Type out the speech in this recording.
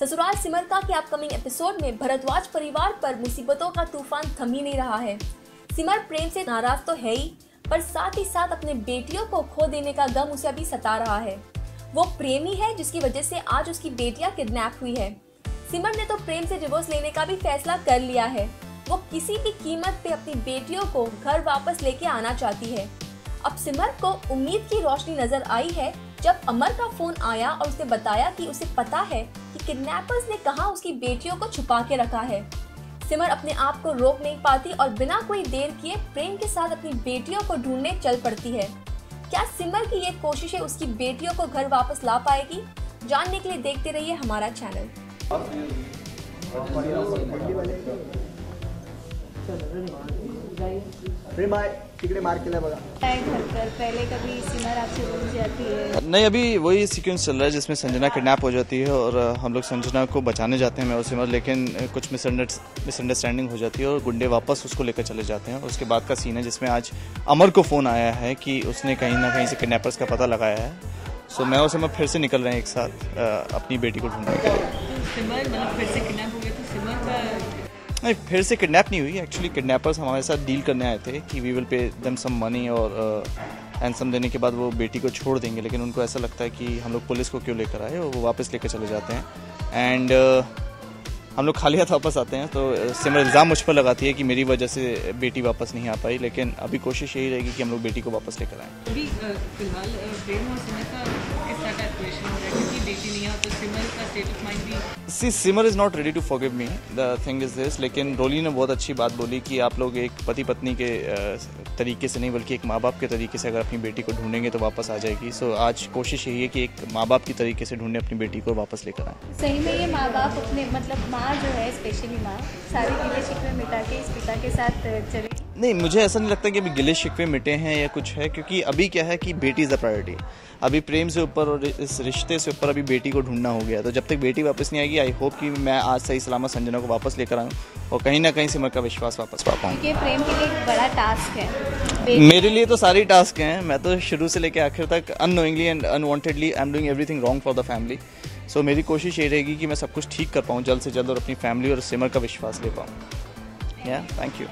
ससुराल सिमर का के upcoming episode में भरद्वाज परिवार पर मुसीबतों का तूफान थम ही नहीं रहा है। सिमर प्रेम से नाराज तो है ही, पर साथ ही साथ अपने बेटियों को खो देने का गम उसे अभी सता रहा है। वो प्रेमी है जिसकी वजह से आज उसकी बेटियां किडनैप हुई है। सिमर ने तो प्रेम से डिवोर्स लेने का भी फैसला कर लिया है। वो किसी भी कीमत पे अपनी बेटियों को घर वापस लेके आना चाहती है। अब सिमर को उम्मीद की रोशनी नजर आई है जब अमर का फोन आया और उसने बताया कि उसे पता है कि किडनैपर्स ने कहां उसकी बेटियों को छुपा के रखा है। सिमर अपने आप को रोक नहीं पाती और बिना कोई देर किए प्रेम के साथ अपनी बेटियों को ढूंढने चल पड़ती है। क्या सिमर की ये कोशिशें उसकी बेटियों को घर वापस ला पाएगी? जानने के लिए देखते रहिए हमारा चैनल। पहले कभी सिमर आपसे बोल जाती है? नहीं, अभी वही सीक्वेंस चल रहा है जिसमें संजना किडनैप हो जाती है और हम लोग संजना को बचाने जाते हैं मैं और सिमर, लेकिन कुछ मिसअंडरस्टैंडिंग हो जाती है और गुंडे वापस उसको लेकर चले जाते हैं। उसके बाद का सीन है जिसमें आज अमर को फ़ोन आया है कि उसने कहीं ना कहीं से किडनैपर्स का पता लगाया है। सो मैं और सिमर फिर से निकल रहे हैं एक साथ अपनी बेटी को ढूंढने के लिए। सिमर मतलब फिर से किडनैप हो गया तो सिमर का नहीं, फिर से किडनैप नहीं हुई। एक्चुअली किडनैपर्स हमारे साथ डील करने आए थे कि we will pay them some money और हैंडसम देने के बाद वो बेटी को छोड़ देंगे, लेकिन उनको ऐसा लगता है कि हम लोग पुलिस को क्यों लेकर आए और वो वापस लेकर चले जाते हैं। एंड हम लोग खाली हाथ वापस आते हैं तो सिमर इल्ज़ाम मुझ पर लगाती है कि मेरी वजह से बेटी वापस नहीं आ पाई, लेकिन अभी कोशिश यही रहेगी कि हम लोग बेटी को वापस लेकर आएँ। अभी फिलहाल प्रेम और सिमर का किस तरह का इक्वेशन हो रहा है क्योंकि बेटी नहीं है तो सिमर का स्टेट ऑफ माइंड भी। She Simar is not ready to forgive me, the thing is this. लेकिन रोली ने बहुत अच्छी बात बोली कि आप लोग एक पति पत्नी के तरीके से नहीं बल्कि एक माँ बाप के तरीके से अगर अपनी बेटी को ढूंढेंगे तो वापस आ जाएगी। सो आज कोशिश यही है कि एक माँ बाप की तरीके से ढूंढे अपनी बेटी को वापस लेकर आए। सही में ये माँ बाप अपने मतलब माँ जो है स्पेशली माँ सारी गिले शिकवे मिटा के इस पिता के साथ चले? नहीं, मुझे ऐसा नहीं लगता कि अभी गिले शिकवे मिटे हैं या कुछ है, क्योंकि अभी क्या है कि बेटी इज़ द प्रायोरिटी। अभी प्रेम से ऊपर और इस रिश्ते से ऊपर अभी बेटी को ढूंढना हो गया। तो जब तक बेटी वापस नहीं आएगी, आई होप कि मैं आज सही सलामत संजना को वापस लेकर आऊँ और कहीं ना कहीं सिमर का विश्वास वापस पा पाऊँ। ये प्रेम के लिए एक बड़ा टास्क है। मेरे लिए तो सारे टास्क हैं। मैं तो शुरू से लेकर आखिर तक unknowingly and unwantedly I am doing everything wrong for the family. So मेरी कोशिश ये रहेगी कि मैं सब कुछ ठीक कर पाऊँ जल्द से जल्द और अपनी फैमिली और सिमर का विश्वास ले पाऊँ। या थैंक यू।